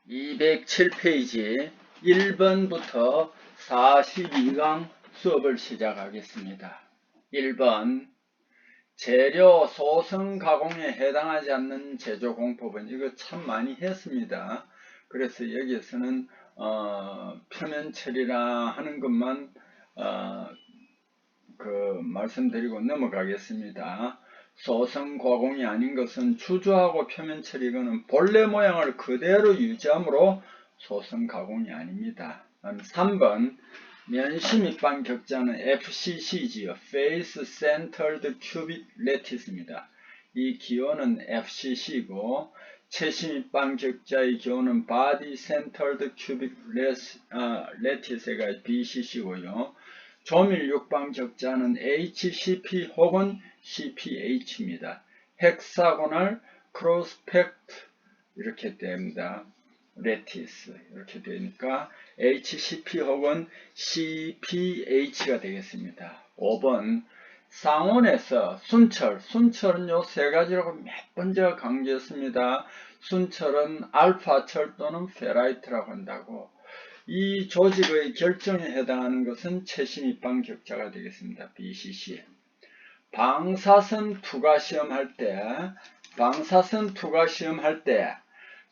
207페이지 1번부터 42강 수업을 시작하겠습니다. 1번 재료 소성 가공에 해당하지 않는 제조 공법은 이거 참 많이 했습니다. 그래서 여기에서는 표면 처리라 하는 것만 말씀드리고 넘어가겠습니다. 소성 가공이 아닌 것은 주조하고 표면 처리는 본래 모양을 그대로 유지하므로 소성 가공이 아닙니다. 3번 면시 밑반 격자는 FCC지요. Face Centered Cubic Lattice입니다. 이 기호는 FCC고 채시 밑반 격자의 기호는 Body Centered Cubic Lattice가 BCC고요. 조밀 육방 격자는 HCP 혹은 CPH입니다. 헥사고널 크로스펙트 이렇게 됩니다. 레티스 이렇게 되니까 HCP 혹은 CPH가 되겠습니다. 5번 상온에서 순철은 요 세 가지라고 몇 번 제가 강조했습니다. 순철은 알파철 또는 페라이트라고 한다고. 이 조직의 결정에 해당하는 것은 채시 밑방 격자가 되겠습니다. BCC. 방사선 투과 시험할 때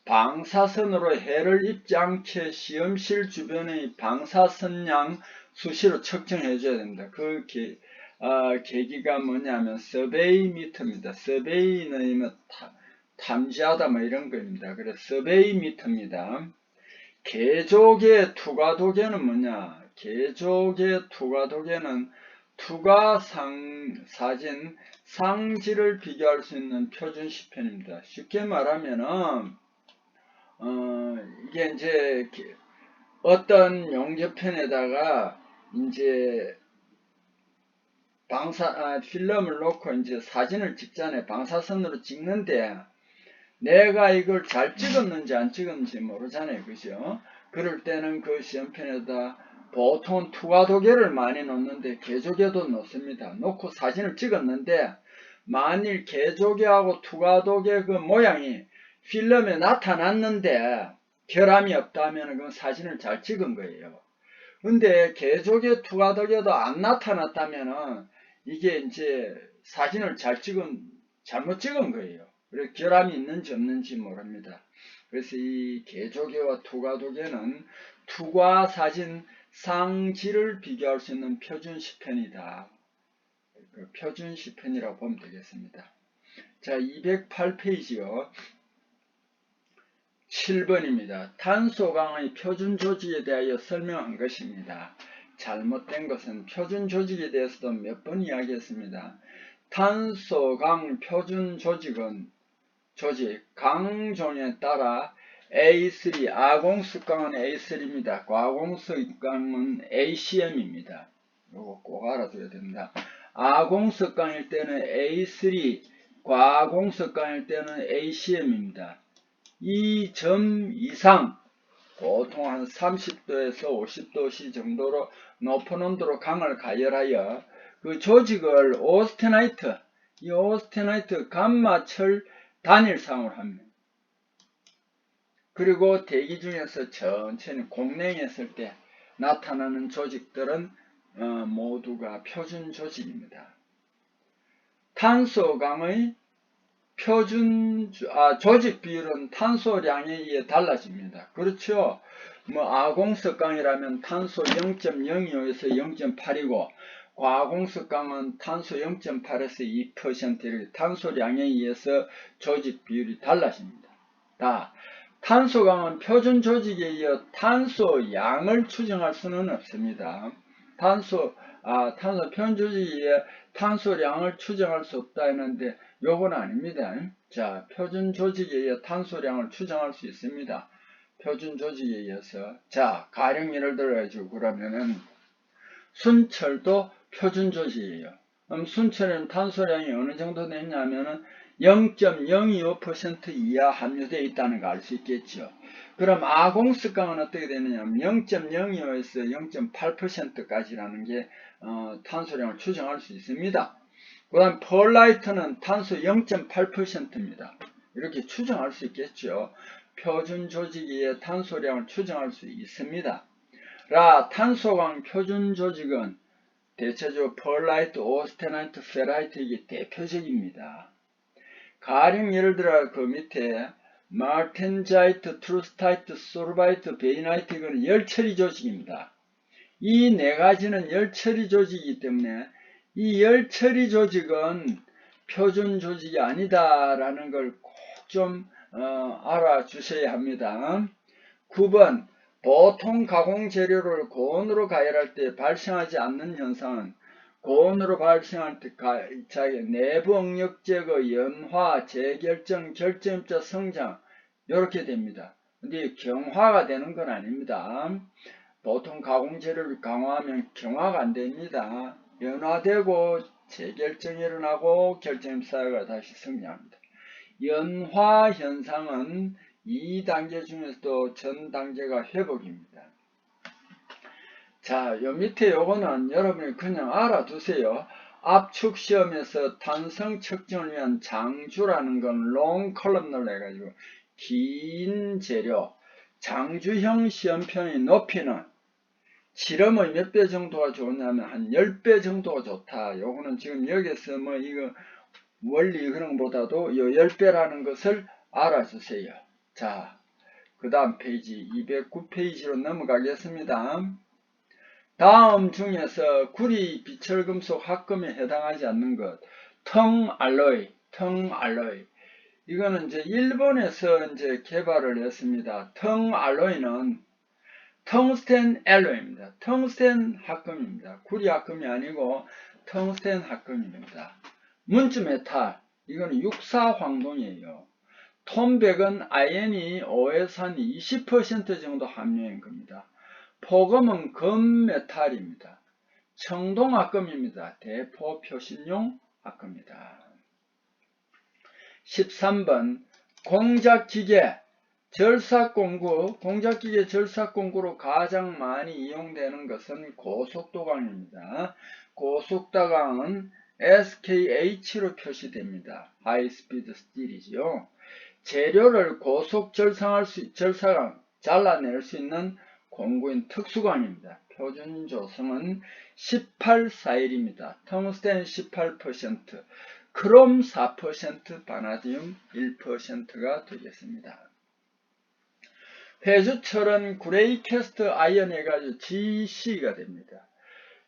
방사선으로 해를 입지 않게 시험실 주변의 방사선량 수시로 측정해 줘야 됩니다. 그 계기가 뭐냐면 서베이 미터입니다. 서베이는 탐지하다 뭐 이런 거입니다. 그래서 서베이 미터입니다. 개족의 투과도계는 뭐냐? 개족의 투과도계는 투과 사진 상지를 비교할 수 있는 표준 시편입니다. 쉽게 말하면은 이게 이제 어떤 용접편에다가 이제 필름을 놓고 이제 사진을 찍잖아요. 방사선으로 찍는데 내가 이걸 잘 찍었는지 안 찍었는지 모르잖아요. 그죠? 그럴 때는 그 시험편에다 보통 투과도계를 많이 놓는데 개조계도 놓습니다. 놓고 사진을 찍었는데 만일 개조계하고 투과도계 그 모양이 필름에 나타났는데 결함이 없다면 그건 사진을 잘 찍은 거예요. 근데 개조계 투과도계도 안 나타났다면 이게 이제 사진을 잘못 찍은 거예요. 그래서 결함이 있는지 없는지 모릅니다. 그래서 이 개조계와 투과도계는 투과 사진 상지를 비교할 수 있는 표준 시편이다. 표준 시편이라고 보면 되겠습니다. 자, 208페이지요. 7번입니다. 탄소강의 표준 조직에 대하여 설명한 것입니다. 잘못된 것은 표준 조직에 대해서도 몇 번 이야기했습니다. 탄소강 표준 조직은 강종에 따라 A3, 아공습강은 A3입니다. 과공습강은 ACM입니다. 이거 꼭 알아둬야 됩니다. 아공습강일 때는 A3, 과공습강일 때는 ACM입니다. 이 점 이상 보통 한 30도에서 50도씨 정도로 높은 온도로 강을 가열하여 그 조직을 이 오스테나이트 감마철 단일상으로 합니다. 그리고 대기 중에서 천천히 공냉했을 때 나타나는 조직들은 모두가 표준 조직입니다. 탄소강의 조직 비율은 탄소량에 의해 달라집니다. 그렇죠? 아공석강이라면 탄소 0.025에서 0.8이고 과공석강은 탄소 0.8에서 2% 이렇게 탄소량에 의해서 조직 비율이 달라집니다. 탄소강은 표준 조직에 이어 탄소양을 추정할 수는 없습니다. 탄소 표준 조직에 의해 탄소량을 추정할 수 없다 했는데 요건 아닙니다. 자, 표준 조직에 의해 탄소량을 추정할 수 있습니다. 표준 조직에 의해서. 자, 가령 예를 들어가지고 그러면은 순철도 표준 조직이에요. 그럼 순철에는 탄소량이 어느 정도 되냐면은 0.025% 이하 함유되어 있다는 걸 알 수 있겠죠. 그럼 아공습강은 어떻게 되느냐면 0.025에서 0.8%까지라는 게 탄소량을 추정할 수 있습니다. 그 다음 펄라이트는 탄소 0.8%입니다. 이렇게 추정할 수 있겠죠. 표준 조직의 탄소량을 추정할 수 있습니다. 라 탄소광 표준 조직은 대체적으로 펄라이트, 오스테나이트, 페라이트 이게 대표적입니다. 가령 예를 들어 그 밑에 마르텐자이트, 트루스타이트, 소르바이트, 베이나이트 이거는 열처리 조직입니다. 이 네 가지는 열처리 조직이기 때문에 이 열처리 조직은 표준 조직이 아니다라는 걸 꼭 좀 알아주셔야 합니다. 9번 보통 가공 재료를 고온으로 가열할 때 발생하지 않는 현상은 고온으로 발생할 때 내부 응력 제거, 연화, 재결정, 결정입자 성장 이렇게 됩니다. 근데 경화가 되는 건 아닙니다. 보통 가공 재료를 강화하면 경화가 안 됩니다. 연화되고 재결정이 일어나고 결정입사가 다시 성장합니다. 연화 현상은 2단계 중에서도 전 단계가 회복입니다. 자, 요 밑에 요거는 여러분이 그냥 알아두세요. 압축 시험에서 탄성 측정을 위한 장주라는 건 롱 컬럼널 해가지고 긴 재료, 장주형 시험편의 높이는 실험의 몇 배 정도가 좋냐면 한 10배 정도가 좋다. 요거는 지금 여기서 뭐 이거 원리 그런 것보다도 요 10배라는 것을 알아주세요. 자, 그 다음 페이지 209페이지로 넘어가겠습니다. 다음 중에서 구리 비철금속 합금에 해당하지 않는 것, 텅알로이. 이거는 이제 일본에서 이제 개발을 했습니다. 텅알로이는 텅스텐 알로이입니다. 텅스텐 합금입니다. 구리 합금이 아니고 텅스텐 합금입니다. 문주 메탈, 이거는 육사황동이에요. 톰백은 아연이 5에서 한 20% 정도 함유한 겁니다. 포금은 금메탈입니다. 청동합금입니다. 대포 표신용 합금입니다. 13번 공작기계 절삭공구, 공작기계 절삭공구로 가장 많이 이용되는 것은 고속도강입니다. 고속도강은 SKH로 표시됩니다. 하이스피드 스틸이죠. 재료를 고속 잘라낼 수 있는 공구인 특수광입니다. 표준 조성은 18사일입니다. 텅스텐 18%, 크롬 4%, 바나디움 1%가 되겠습니다. 회주철은 그레이캐스트 아이언 해가지고 GC가 됩니다.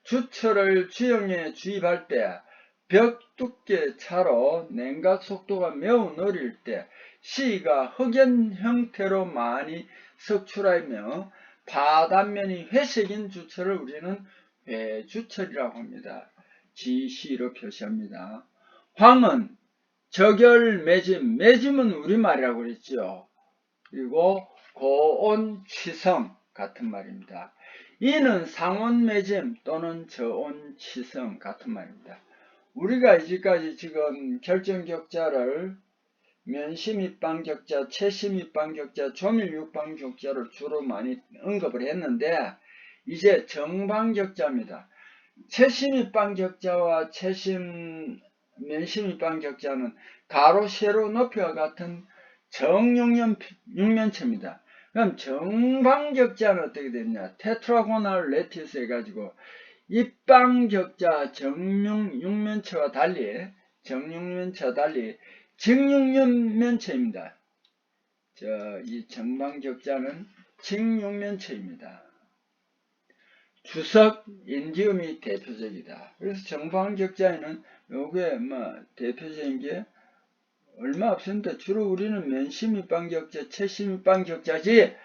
주철을 주형에 주입할 때 벽 두께 차로 냉각 속도가 매우 느릴 때 C가 흑연 형태로 많이 석출하며 바단면이 회색인 주철을 우리는 회주철이라고 합니다. GC로 표시합니다. 황은 적열 매짐, 매짐은 우리말이라고 그랬죠. 그리고 고온 취성 같은 말입니다. 이는 상온 매짐 또는 저온 취성 같은 말입니다. 우리가 이제까지 지금 결정격자를 면심입방격자, 채심입방격자, 조밀육방격자를 주로 많이 언급을 했는데 이제 정방격자입니다. 채심입방격자와 면심입방격자는 가로 세로 높이와 같은 정육면체입니다. 그럼 정방격자는 어떻게 되냐? 테트라고널 레티스 해가지고 입방격자 정육면체와 달리 직육면체입니다. 이 정방격자는 직육면체입니다. 주석, 인디움이 대표적이다. 그래서 정방격자에는 요게 대표적인 게 얼마 없습니다. 주로 우리는 면심입방격자, 채심입방격자지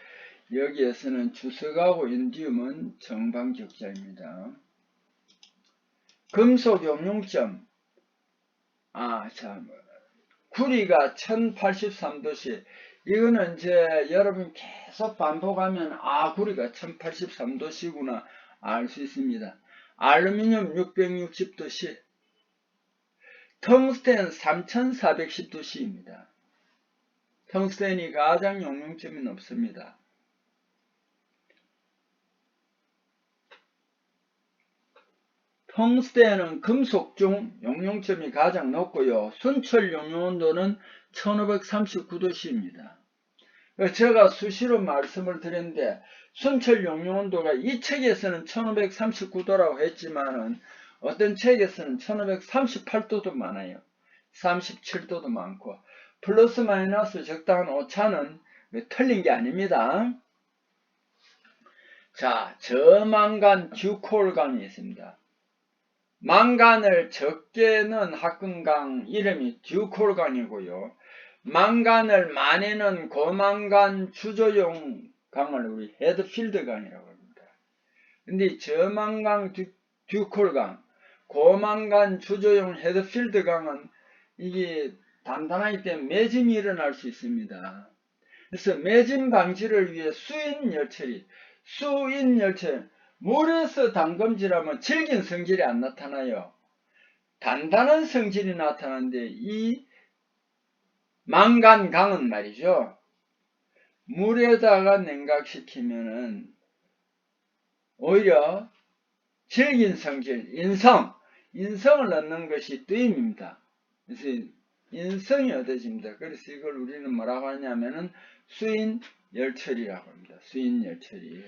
여기에서는 주석하고 인디움은 정방격자입니다. 금속 용융점, 구리가 1083도씨, 이거는 이제 여러분 계속 반복하면 구리가 1083도씨구나 알 수 있습니다. 알루미늄 660도씨, 텅스텐 3410도씨입니다. 텅스텐이 가장 용융점이 높습니다. 텅스텐은 금속 중 용융점이 가장 높고요. 순철 용융온도는 1539도씨입니다. 제가 수시로 말씀을 드렸는데 순철 용융온도가 이 책에서는 1539도라고 했지만은 어떤 책에서는 1538도도 많아요. 37도도 많고 플러스 마이너스 적당한 오차는 틀린 게 아닙니다. 자, 저망간 듀콜강이 있습니다. 망간을 적게 넣은 합금강 이름이 듀콜강이고요. 망간을 많이 넣은 고망간 주조용 강을 우리 헤드필드 강이라고 합니다. 근데 저망간 듀콜강, 고망간 주조용 헤드필드 강은 이게 단단하기 때문에 매짐이 일어날 수 있습니다. 그래서 매짐 방지를 위해 수인열처리, 물에서 담금질하면 질긴 성질이 안 나타나요. 단단한 성질이 나타나는데 이 망간강은 말이죠. 물에다가 냉각시키면은 오히려 질긴 성질, 인성을 넣는 것이 뜨임입니다. 그래서 인성이 얻어집니다. 그래서 이걸 우리는 뭐라고 하냐면은 수인열처리라고 합니다. 수인열처리.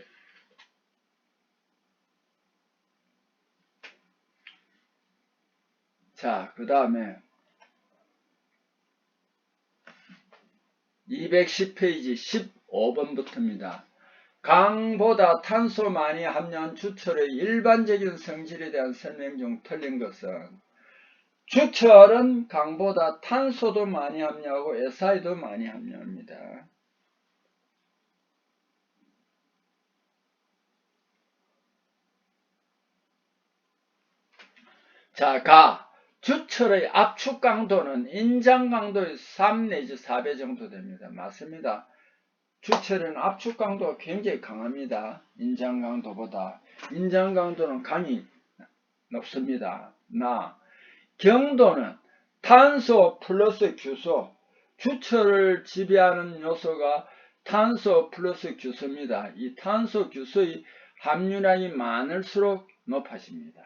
자, 그 다음에 210페이지 15번부터입니다. 강보다 탄소 많이 함유한 주철의 일반적인 성질에 대한 설명 중 틀린 것은 주철은 강보다 탄소도 많이 함유하고 SI도 많이 함유합니다. 자, 주철의 압축 강도는 인장 강도의 3 내지 4배 정도 됩니다. 맞습니다. 주철은 압축 강도가 굉장히 강합니다. 인장 강도보다. 인장 강도는 강이 높습니다. 경도는 탄소 플러스 규소, 주철을 지배하는 요소가 탄소 플러스 규소입니다. 이 탄소 규소의 함유량이 많을수록 높아집니다.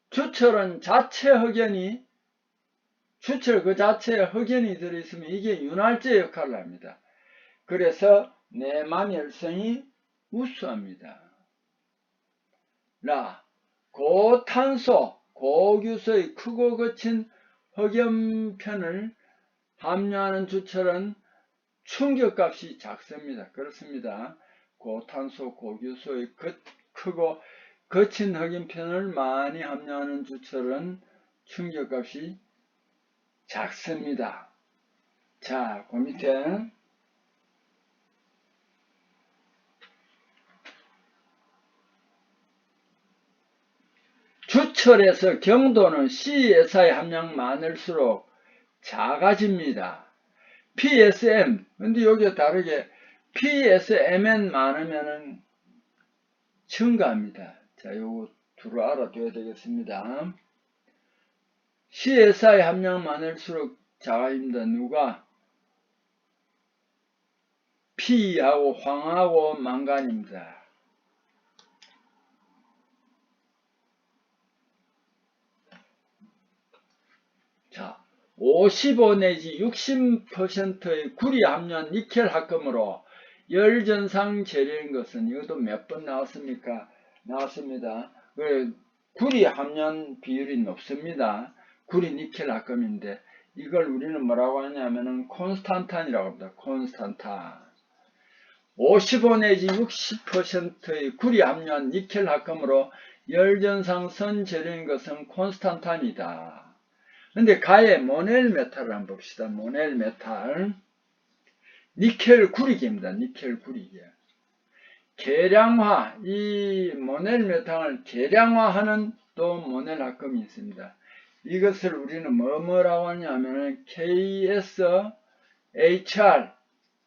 주철은 자체 흑연이 주철 그 자체에 흑연이 들어있으면 이게 윤활제 역할을 합니다. 그래서 내마멸성이 우수합니다. 고탄소, 고규소의 크고 거친 흑연편을 함유하는 주철은 충격값이 작습니다. 그렇습니다. 고탄소, 고규소의 크고 거친 흑연편을 많이 함유하는 주철은 충격값이 작습니다. 자, 그 밑에 주철에서 경도는 CSI 함량 많을수록 작아집니다. PSM, 근데 여기에 다르게 PSMN 많으면은 증가합니다. 자, 요거 두루 알아둬야 되겠습니다. CSI 함량 많을수록 작아집니다. 누가? P하고 황하고 망간입니다. 자, 55 내지 60%의 구리 함유한 니켈 합금으로 열전상 재료인 것은 이것도 몇 번 나왔습니까? 나왔습니다. 구리 함유한 비율이 높습니다. 구리 니켈 합금인데 이걸 우리는 뭐라고 하냐면은 콘스탄탄이라고 합니다. 콘스탄탄. 55 내지 60%의 구리 함유한 니켈 합금으로 열전상 선 재료인 것은 콘스탄탄이다. 근데 가의 모넬 메탈을 한번 봅시다. 모넬 메탈. 니켈 구리기입니다. 니켈 구리기. 계량화, 이 모넬 메탈을 계량화하는 또 모넬 합금이 있습니다. 이것을 우리는 뭐라고 하냐면 KSHR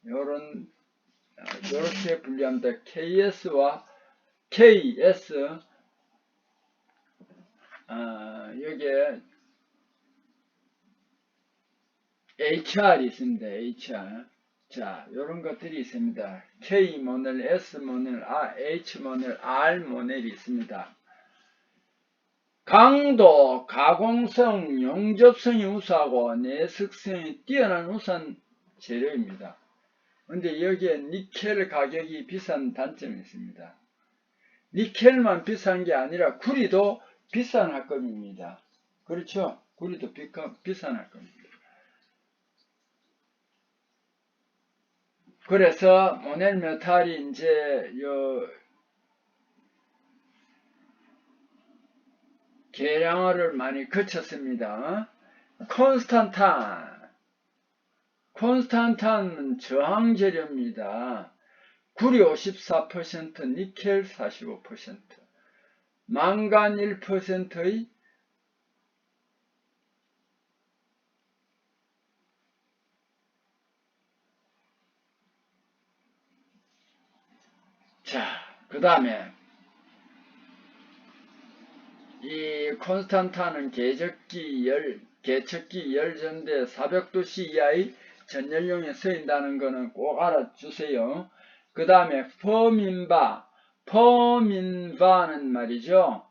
요렇게 분류합니다. KS와 KS 여기에 HR이 있습니다. HR. 자, 요런 것들이 있습니다. K 모넬, S 모넬, H 모넬, R 모넬이 있습니다. 강도, 가공성, 용접성이 우수하고 내석성이 뛰어난 우수한 재료입니다. 근데 여기에 니켈 가격이 비싼 단점이 있습니다. 니켈만 비싼 게 아니라 구리도 비싼 합금입니다. 그렇죠? 구리도 비싼 합금입니다. 그래서 모넬 메탈이 이제 개량화를 많이 거쳤습니다. 콘스탄탄은 저항 재료입니다. 구리 54%, 니켈 45%, 망간 1%의 자, 그 다음에 이 콘스탄탄은 개척기 열전대 400도씨 이하의 전열용에 쓰인다는 것은 꼭 알아주세요. 그 다음에 퍼민바는 말이죠.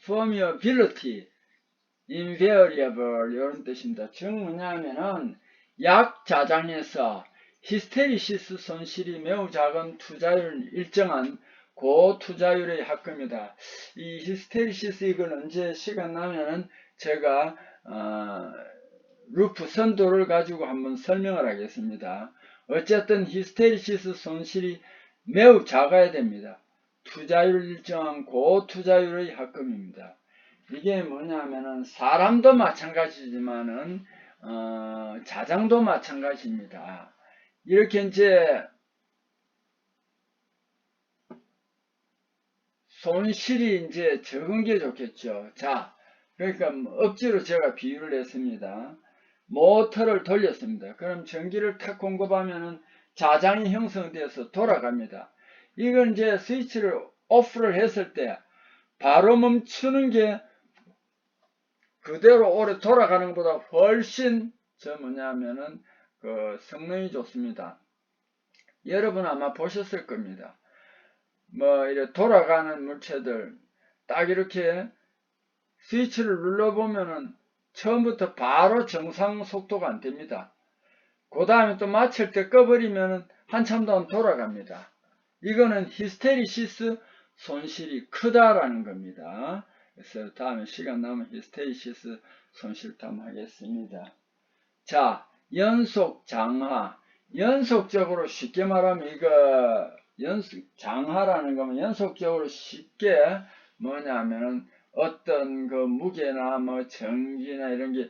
permeability, invariable 이런 뜻입니다. 즉 뭐냐면은 약자장에서 히스테리시스 손실이 매우 작은 투자율 일정한 고투자율의 합금이다. 이 히스테리시스 이걸 언제 시간 나면은 제가 루프 선도를 가지고 한번 설명을 하겠습니다. 어쨌든 히스테리시스 손실이 매우 작아야 됩니다. 투자율 일정한 고투자율의 합금입니다. 이게 뭐냐면은 사람도 마찬가지지만은 자장도 마찬가지입니다. 이렇게 이제 손실이 이제 적은 게 좋겠죠. 자, 그러니까 억지로 제가 비유를 했습니다. 모터를 돌렸습니다. 그럼 전기를 탁 공급하면은 자장이 형성돼서 돌아갑니다. 이건 이제 스위치를 오프를 했을 때 바로 멈추는 게 그대로 오래 돌아가는 것보다 훨씬 뭐냐면은 그 성능이 좋습니다. 여러분 아마 보셨을 겁니다. 뭐 이렇게 돌아가는 물체들 딱 이렇게 스위치를 눌러보면은 처음부터 바로 정상 속도가 안 됩니다. 그 다음에 또 마칠 때 꺼버리면은 한참 동안 돌아갑니다. 이거는 히스테리시스 손실이 크다라는 겁니다. 그래서 다음에 시간 나면 히스테리시스 손실 탐하겠습니다. 자, 연속 장하. 연속적으로 쉽게 말하면 이거 장하라는 거면 연속적으로 쉽게 뭐냐면은 어떤 그 무게나 뭐 전기나 이런 게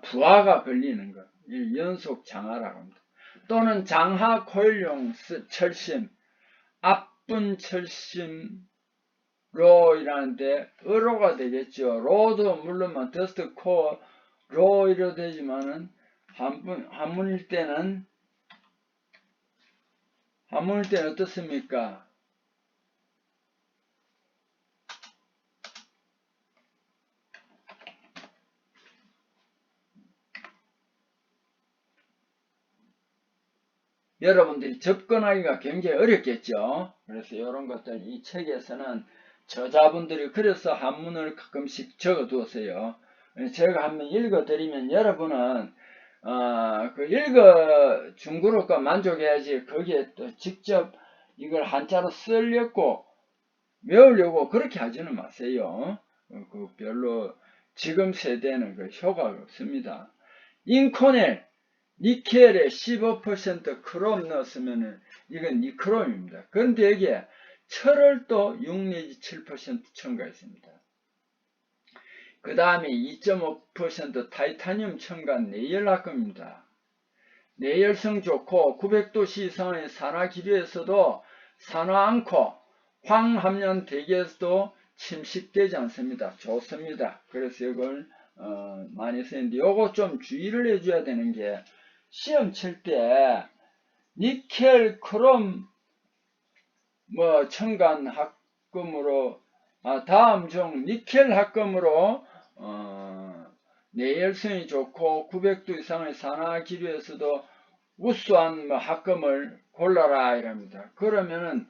부하가 걸리는 것. 이 연속 장하라고 합니다. 또는 장하 코일용 철심, 앞분 철심로 이라는데 어로가 되겠죠. 로도 물론 더스트 코어 로 이로 되지만은 한문일 때는 어떻습니까? 여러분들이 접근하기가 굉장히 어렵겠죠. 그래서 이런 것들 이 책에서는 저자분들이 그래서 한문을 가끔씩 적어 두었어요. 제가 한번 읽어 드리면 여러분은 중국어가 만족해야지 거기에 또 직접 이걸 한자로 쓰려고 외우려고 그렇게 하지는 마세요. 그 별로 지금 세대는 그 효과가 없습니다. 인코넬 니켈에 15% 크롬 넣었으면은 이건 니크롬입니다. 그런데 여기에 철을 또 6 내지 7% 첨가했습니다. 그 다음에 2.5% 타이타늄 첨가한 내열합금입니다. 내열성 좋고 900도씨 이상의 산화 기류에서도 산화 않고 황합련 대기에서도 침식되지 않습니다. 좋습니다. 그래서 이걸 많이 쓰는데 요거 좀 주의를 해줘야 되는 게 시험 칠 때 니켈, 크롬 뭐 첨가한 합금으로 다음 중 니켈 합금으로 내열성이 좋고 900도 이상의 산화 기류에서도 우수한 합금을 골라라 이랍니다. 그러면은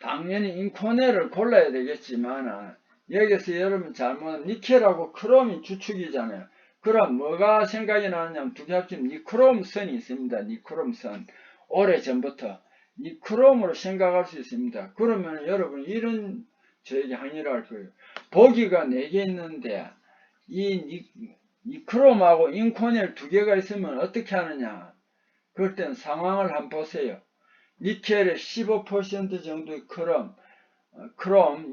당연히 인코넬을 골라야 되겠지만 여기서 여러분 잘못 니켈하고 크롬이 주축이잖아요. 그럼 뭐가 생각이 나느냐면 두 개 합치면 니크롬선이 있습니다. 니크롬선. 오래전부터 니크롬으로 생각할 수 있습니다. 그러면 여러분 이런 저에게 항의를 할 거예요. 보기가 4개 있는데 이 니크롬하고 인코넬 두 개가 있으면 어떻게 하느냐. 그럴 땐 상황을 한번 보세요. 니켈의 15% 정도의 크롬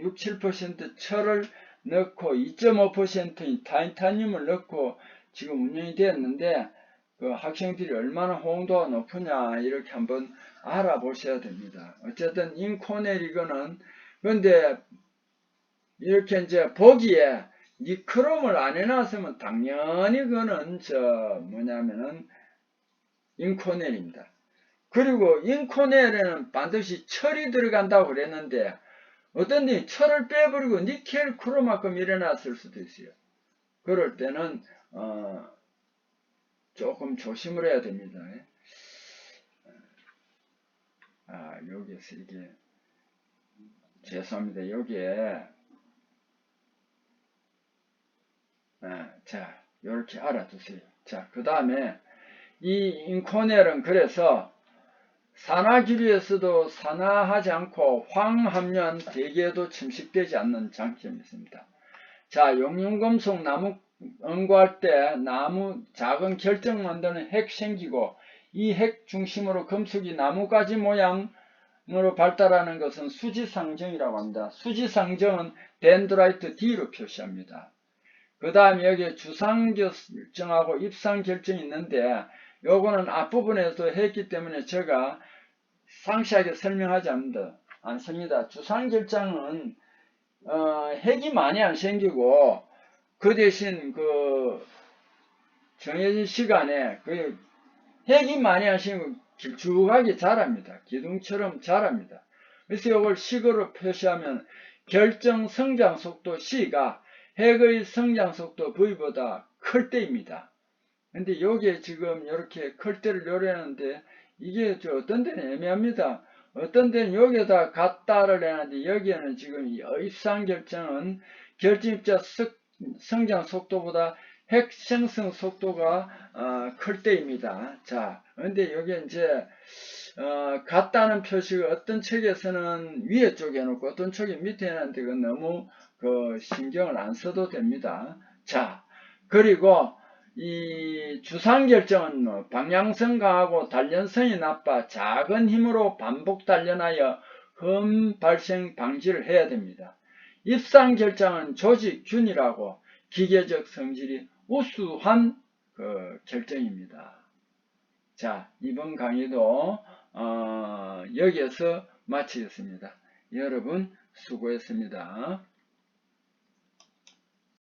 6, 7% 철을 넣고 2.5%인 타이타늄을 넣고 지금 운영이 되었는데 그 학생들이 얼마나 호응도가 높으냐 이렇게 한번 알아보셔야 됩니다. 어쨌든 인코넬 이거는 근데 이렇게 이제 보기에 니크롬을 안 해놨으면 당연히 그거는 뭐냐면은 인코넬입니다. 그리고 인코넬에는 반드시 철이 들어간다고 그랬는데 어떤 데 철을 빼버리고 니켈 크롬만큼 일어났을 수도 있어요. 그럴 때는 조금 조심을 해야 됩니다. 여기에서 이게 죄송합니다. 여기에 자 이렇게 알아두세요. 자 그 다음에 이 인코넬은 그래서 산화기류에서도 산화하지 않고 황함유한 대기에도 침식되지 않는 장점이 있습니다. 자, 용융금속 나무 연구할 때 나무 작은 결정 만드는 핵 생기고 이 핵 중심으로 금속이 나무가지 모양으로 발달하는 것은 수지상정이라고 합니다. 수지상정은 덴드라이트 D로 표시합니다. 그 다음에 여기에 주상결정하고 입상결정이 있는데 요거는 앞부분에서 했기 때문에 제가 상세하게 설명하지 않습니다. 주상결정은 핵이 많이 안 생기고 그 대신 그 정해진 시간에 그 핵이 많이 안 생기고 길쭉하게 자랍니다. 기둥처럼 자랍니다. 그래서 이걸 식으로 표시하면 결정 성장 속도 C가 핵의 성장 속도 V보다 클 때입니다. 근데 여기에 지금 이렇게 클 때를 요리하는데 이게 어떤 데는 애매합니다. 어떤 데는 여기에다 갖다를 해놨는데 여기에는 지금 입상 결정은 결정입자 성장 속도보다 핵 생성 속도가 클 때입니다. 자, 근데 여기 이제 같다는 표시가 어떤 책에서는 위에 쪽에 놓고 어떤 책에 밑에 해놨는데 그건 너무 신경을 안 써도 됩니다. 자, 그리고 이 주상결정은 방향성 강하고 단련성이 나빠 작은 힘으로 반복 단련하여 흠 발생 방지를 해야 됩니다. 입상결정은 조직균이라고 기계적 성질이 우수한 결정입니다. 자, 이번 강의도 여기에서 마치겠습니다. 여러분 수고했습니다.